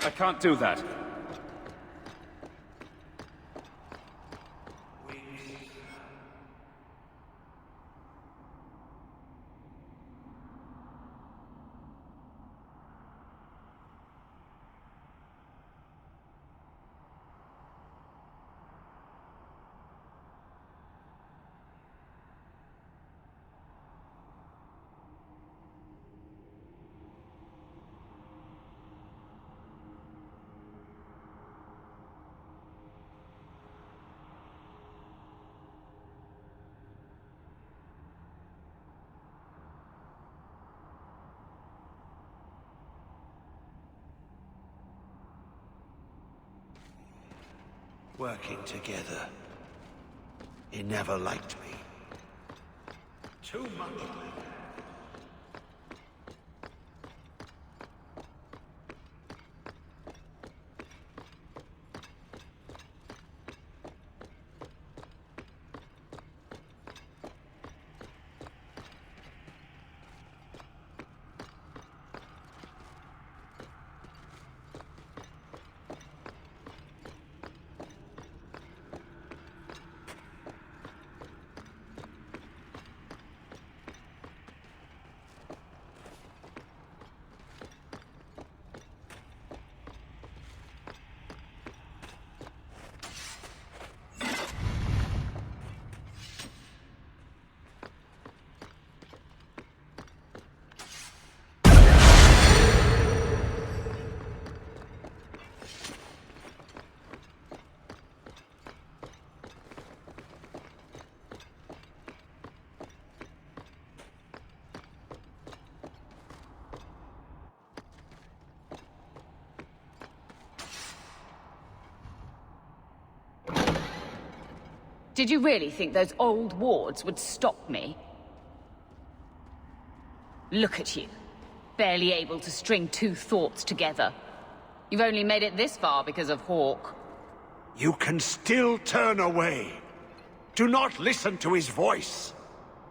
I can't do that. Working together. He never liked me. Too much. Did you really think those old wards would stop me? Look at you. Barely able to string two thoughts together. You've only made it this far because of Hawke. You can still turn away. Do not listen to his voice.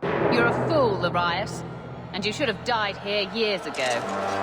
You're a fool, Larius. And you should have died here years ago.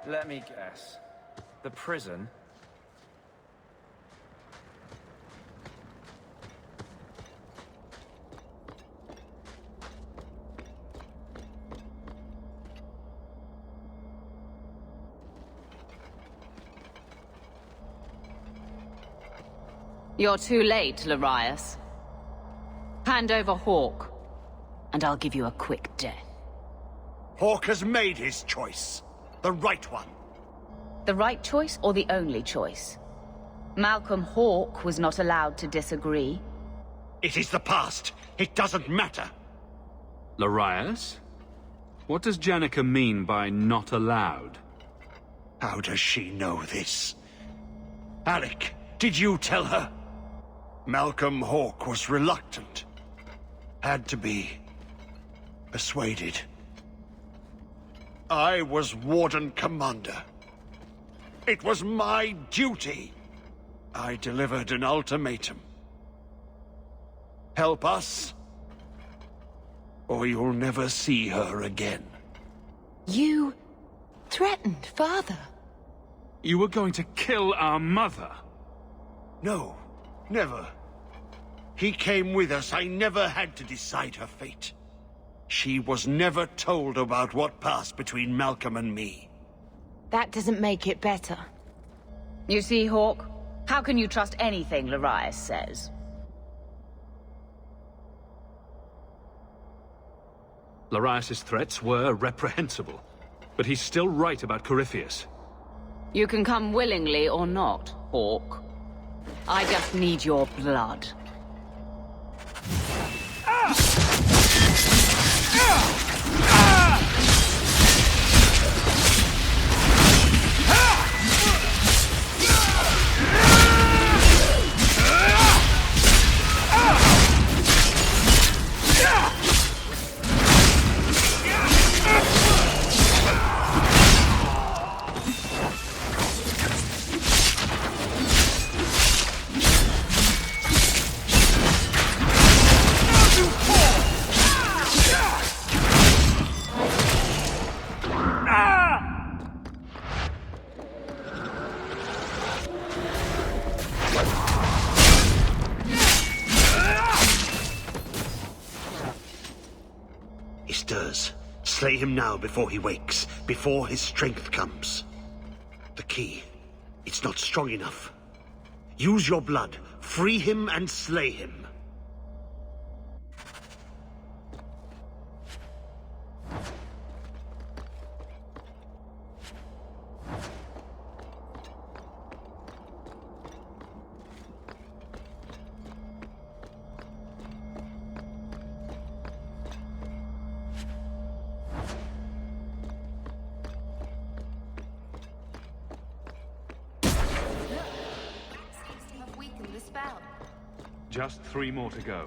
Let me guess. The prison? You're too late, Larius. Hand over Hawke, and I'll give you a quick death. Hawke has made his choice. The right one. The right choice or the only choice? Malcolm Hawke was not allowed to disagree. It is the past. It doesn't matter. Larius? What does Janica mean by not allowed? How does she know this? Alec, did you tell her? Malcolm Hawke was reluctant. Had to be persuaded. I was Warden Commander. It was my duty. I delivered an ultimatum. Help us, or you'll never see her again. You threatened Father. You were going to kill our mother? No, never. He came with us. I never had to decide her fate. She was never told about what passed between Malcolm and me. That doesn't make it better. You see, Hawke? How can you trust anything Larius says? Larius' threats were reprehensible, but he's still right about Corypheus. You can come willingly or not, Hawke. I just need your blood. He stirs. Slay him now before he wakes, before his strength comes. The key. It's not strong enough. Use your blood. Free him and slay him. Just 3 more to go.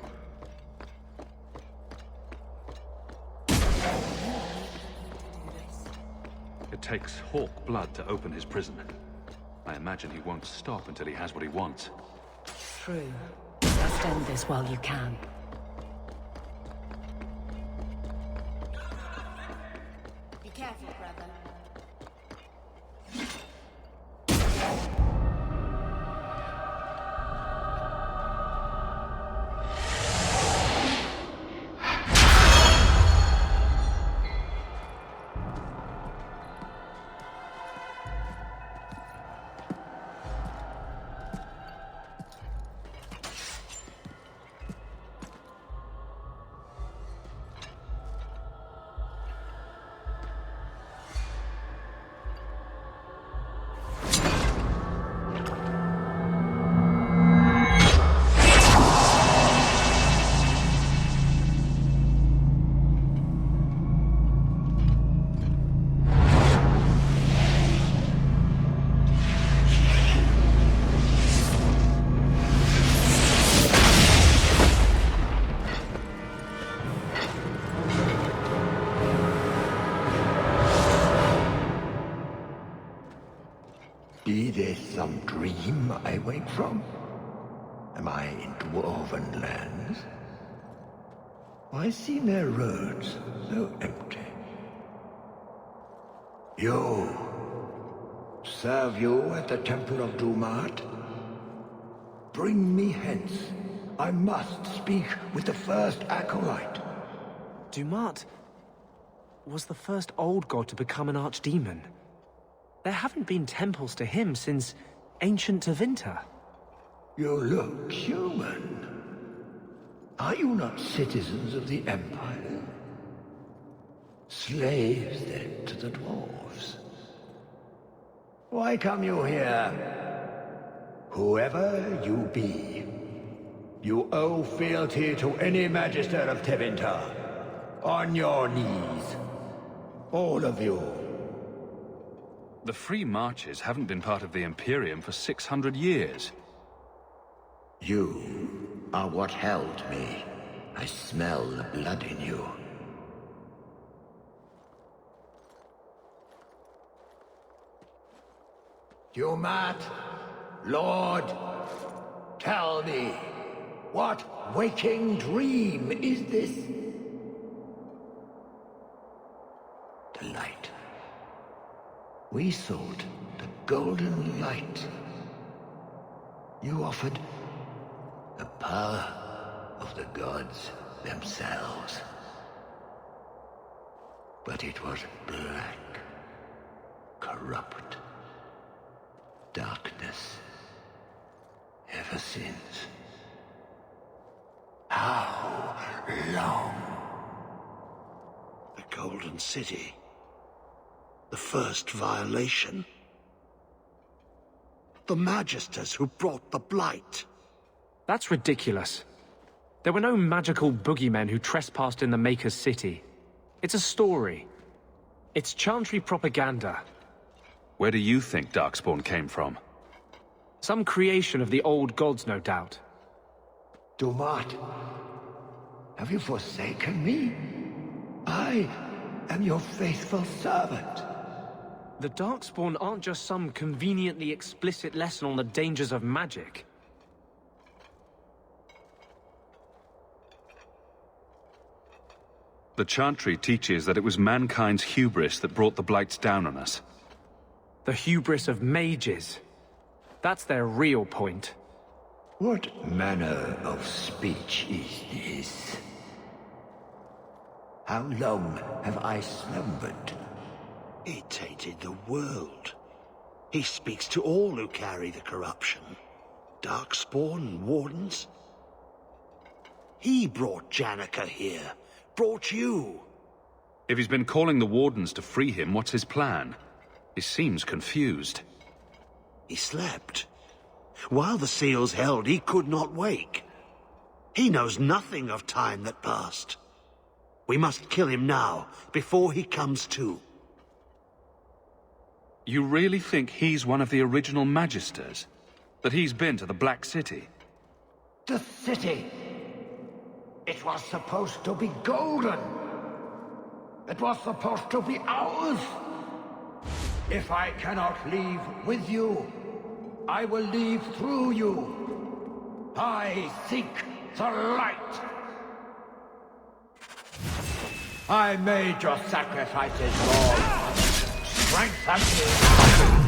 It takes Hawke blood to open his prison. I imagine he won't stop until he has what he wants. True. Just end this while you can. Be careful, brother. Be this some dream I wake from? Am I in dwarven lands? Why seem their roads so empty? You, serve you at the Temple of Dumat? Bring me hence. I must speak with the first acolyte. Dumat was the first old god to become an archdemon. There haven't been temples to him since ancient Tevinter. You look human. Are you not citizens of the Empire? Slaves, then, to the dwarves. Why come you here? Whoever you be, you owe fealty to any Magister of Tevinter. On your knees. All of you. The Free Marches haven't been part of the Imperium for 600 years. You are what held me. I smell the blood in you. Dumat, Lord, tell me, what waking dream is this? The light. We sought the golden light. You offered the power of the gods themselves. But it was black, corrupt, darkness, ever since. How long? The Golden City. The first violation. The Magisters who brought the Blight. That's ridiculous. There were no magical boogeymen who trespassed in the Maker's City. It's a story. It's Chantry propaganda. Where do you think Darkspawn came from? Some creation of the old gods, no doubt. Dumat, have you forsaken me? I am your faithful servant. The Darkspawn aren't just some conveniently explicit lesson on the dangers of magic. The Chantry teaches that it was mankind's hubris that brought the Blights down on us. The hubris of mages. That's their real point. What manner of speech is this? How long have I slumbered? He tainted the world. He speaks to all who carry the corruption. Darkspawn and Wardens. He brought Janika here. Brought you. If he's been calling the Wardens to free him, what's his plan? He seems confused. He slept. While the seals held, he could not wake. He knows nothing of time that passed. We must kill him now, before he comes to. You really think he's one of the original Magisters? That he's been to the Black City? The city! It was supposed to be golden! It was supposed to be ours! If I cannot leave with you, I will leave through you. I seek the light! I made your sacrifices, Lord. Strengthen me!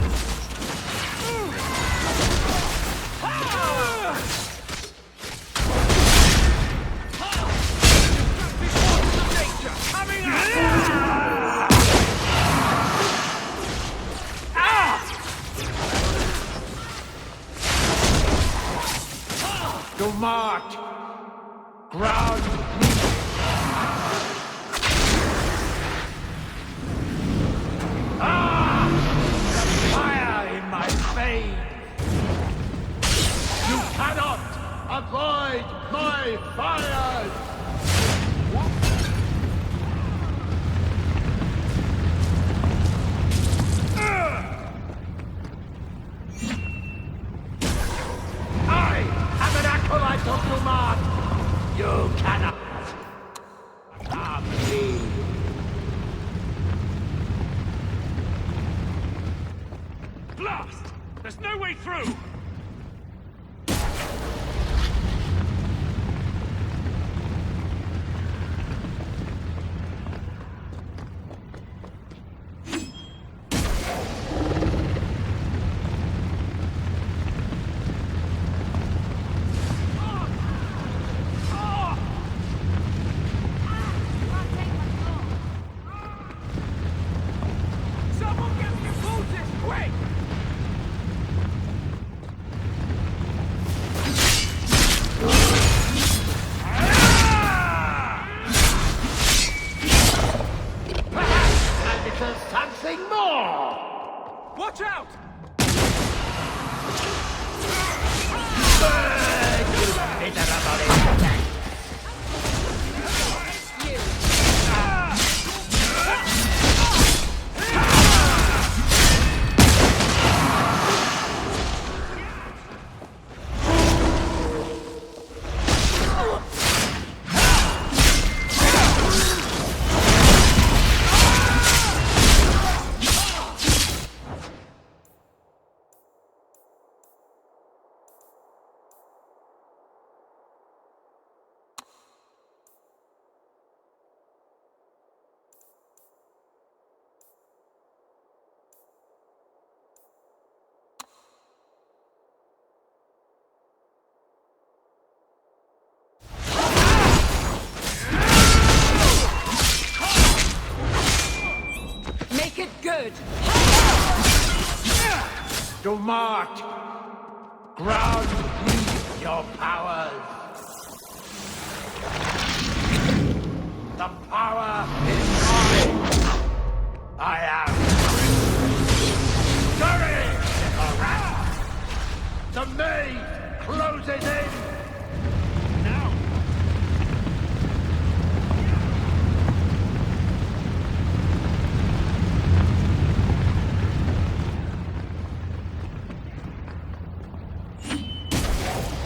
Dumat! Ground me! The fire in my veins! You cannot avoid my fires! I am an acolyte of Dumat! You cannot harm me! Blast! There's no way through! Quick! And it is something more! Watch out! Miserable insect! Make it good! Do not ground me your powers. The power is mine. I am. Hurry, little rat. The maze closes in. Now!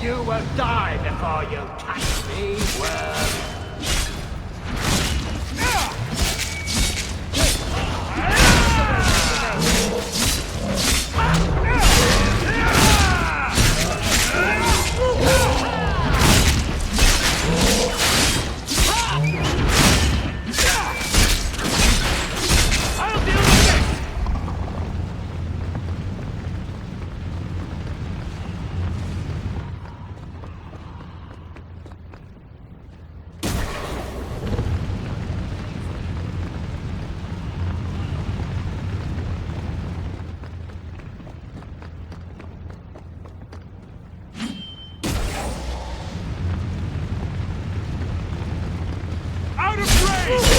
You will die before you touch me, worm. I'll deal with this! Out of range!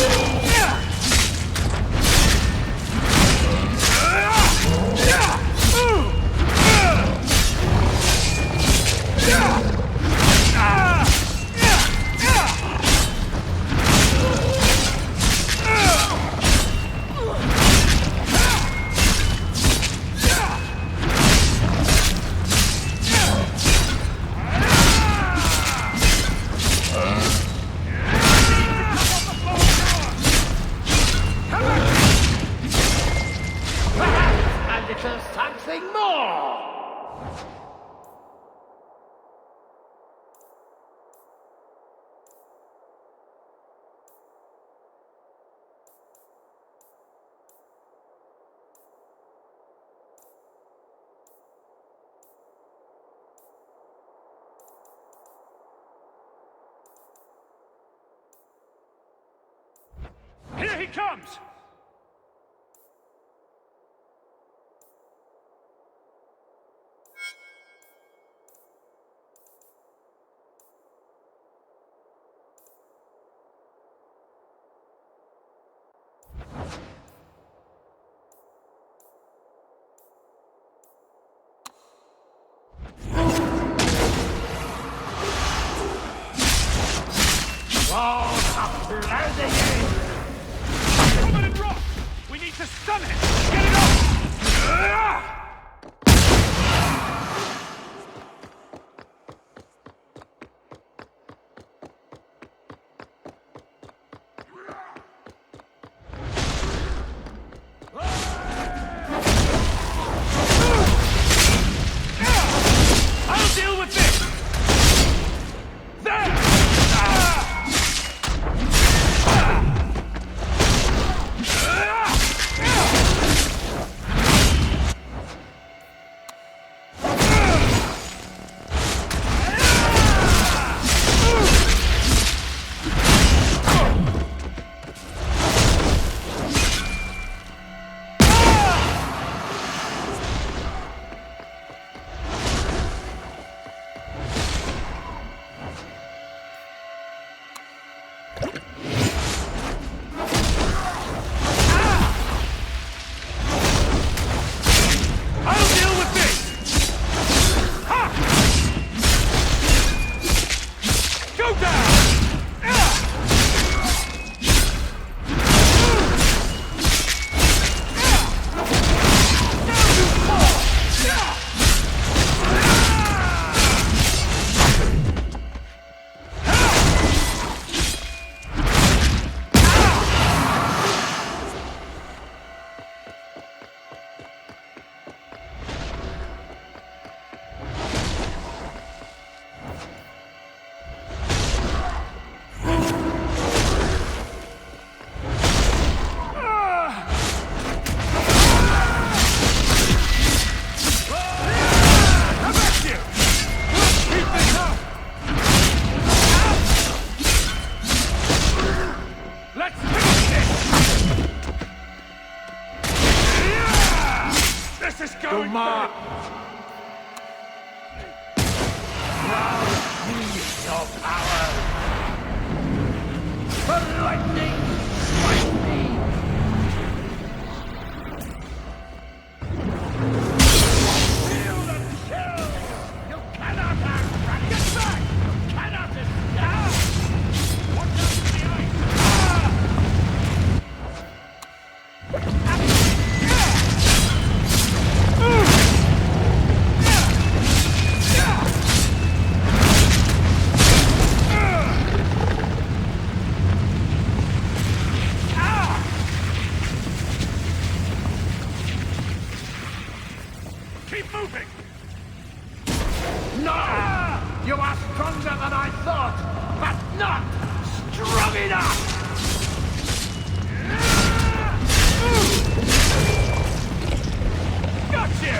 And it is something more. Here he comes! Walls are closing in. Covered in rock! We need to stun it! Get it off! I'll deal with this! There! going Dumar! bad. Rouse me your power! The lightning strike me! Feel the chill! You cannot outrun it! Get back! You cannot escape! Watch out for the ice! Keep moving! No! You are stronger than I thought, but not strong enough! Got you!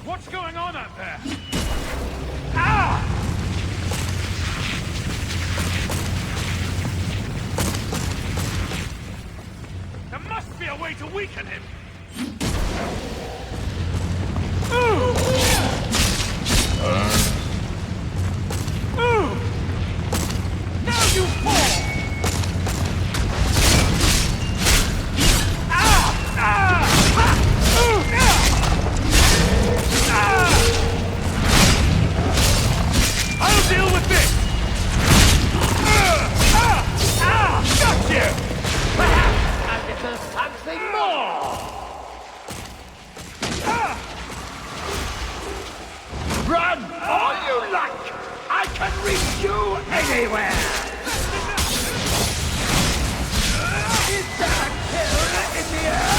What's going on out there? Ah! There must be a way to weaken him! Now you fall! I'll deal with this! Got you! Perhaps a little something more! Run all you like! I can reach you anywhere! Is there a kill in the air?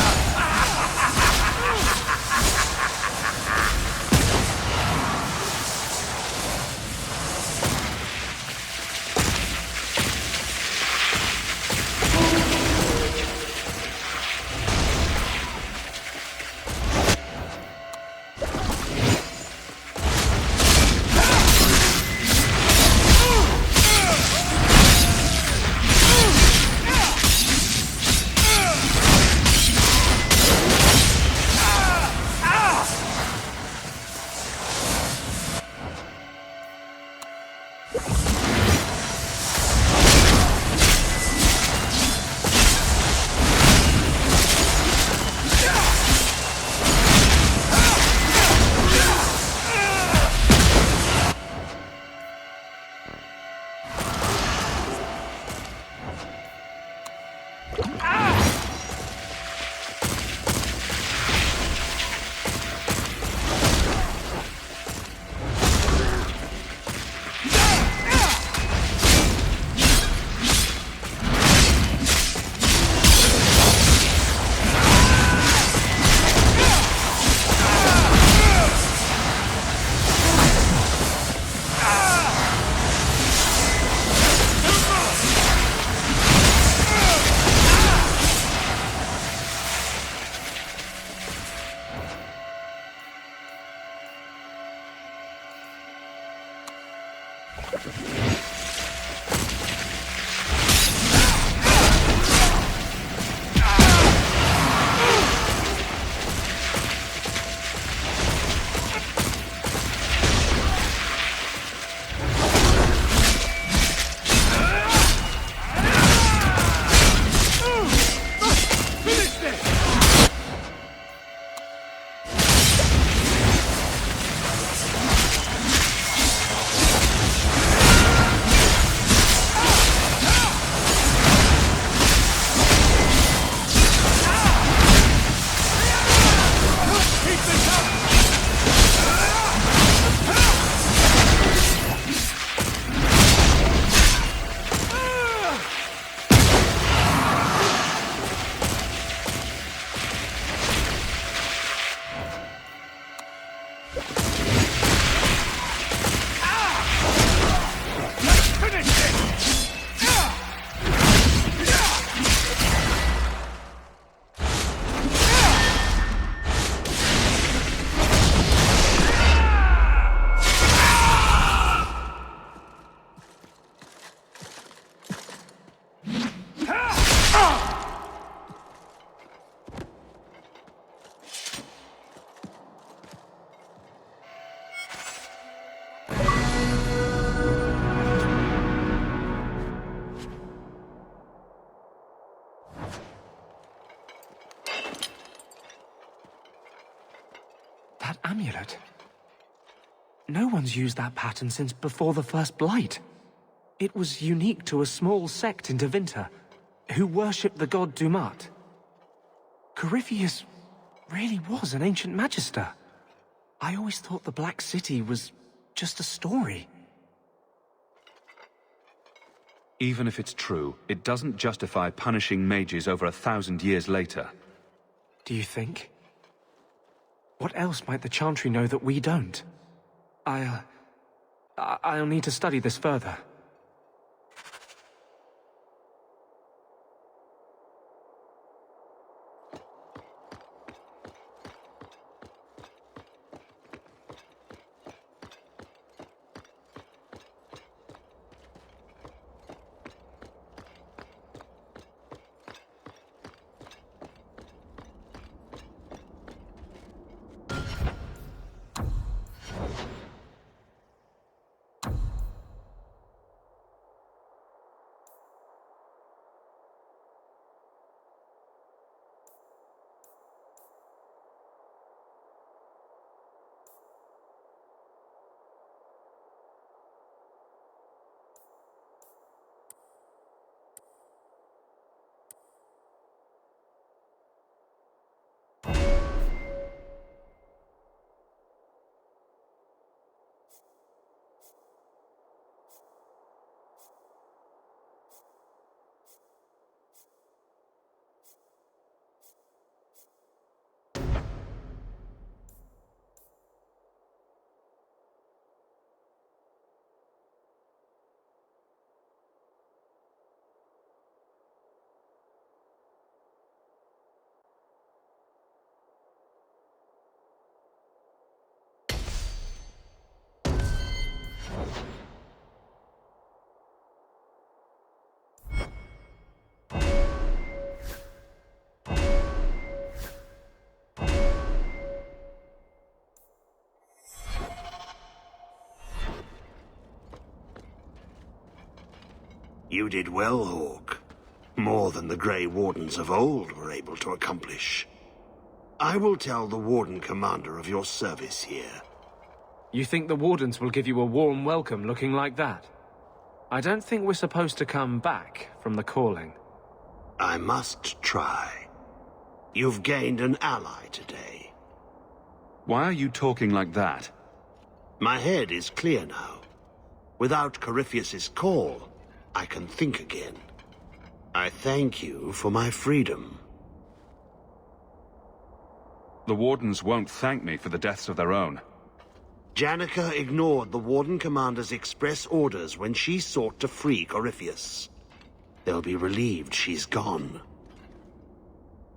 No one's used that pattern since before the First Blight. It was unique to a small sect in Tevinter, who worshipped the god Dumat. Corypheus really was an ancient magister. I always thought the Black City was just a story. Even if it's true, it doesn't justify punishing mages over 1,000 years later. Do you think? What else might the Chantry know that we don't? I'll need to study this further. You did well, Hawke. More than the Grey Wardens of old were able to accomplish. I will tell the Warden Commander of your service here. You think the Wardens will give you a warm welcome looking like that? I don't think we're supposed to come back from the calling. I must try. You've gained an ally today. Why are you talking like that? My head is clear now. Without Corypheus's call, I can think again. I thank you for my freedom. The Wardens won't thank me for the deaths of their own. Janica ignored the Warden Commander's express orders when she sought to free Corypheus. They'll be relieved she's gone.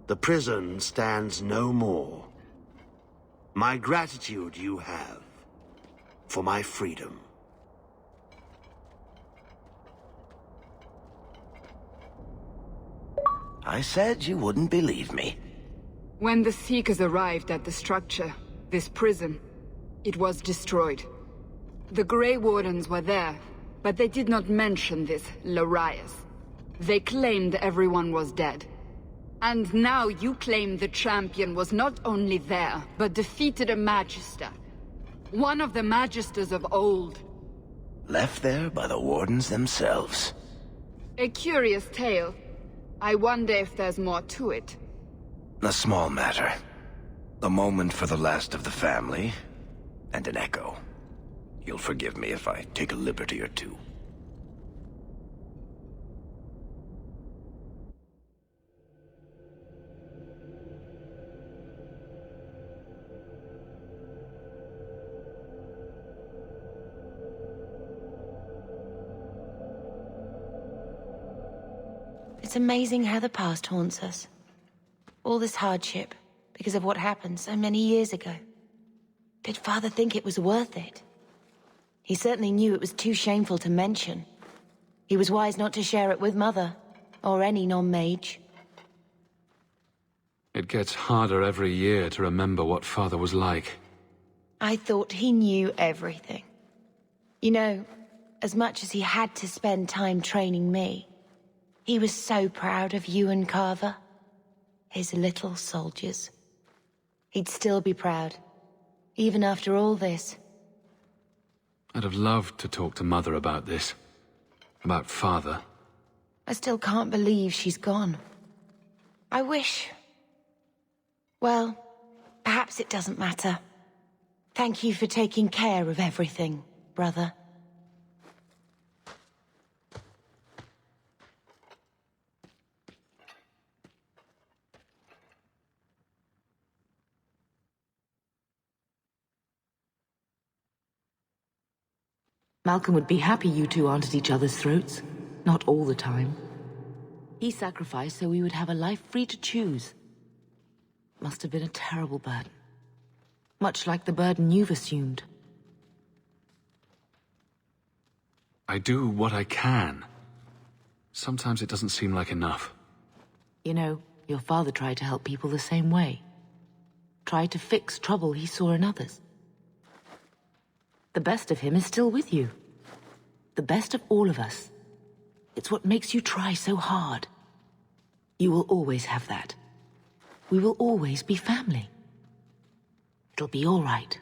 The prison stands no more. My gratitude you have for my freedom. I said you wouldn't believe me. When the Seekers arrived at the structure, this prison, it was destroyed. The Grey Wardens were there, but they did not mention this Larius. They claimed everyone was dead. And now you claim the champion was not only there, but defeated a Magister. One of the Magisters of old. Left there by the Wardens themselves. A curious tale. I wonder if there's more to it. A small matter. A moment for the last of the family, and an echo. You'll forgive me if I take a liberty or two. It's amazing how the past haunts us. All this hardship, because of what happened so many years ago. Did Father think it was worth it? He certainly knew it was too shameful to mention. He was wise not to share it with Mother, or any non-mage. It gets harder every year to remember what Father was like. I thought he knew everything. You know, as much as he had to spend time training me, he was so proud of you and Carver. His little soldiers. He'd still be proud, even after all this. I'd have loved to talk to Mother about this. About Father. I still can't believe she's gone. I wish... Well, perhaps it doesn't matter. Thank you for taking care of everything, brother. Malcolm would be happy you two aren't at each other's throats. Not all the time. He sacrificed so we would have a life free to choose. Must have been a terrible burden. Much like the burden you've assumed. I do what I can. Sometimes it doesn't seem like enough. You know, your father tried to help people the same way. Tried to fix trouble he saw in others. The best of him is still with you. The best of all of us. It's what makes you try so hard. You will always have that. We will always be family. It'll be all right.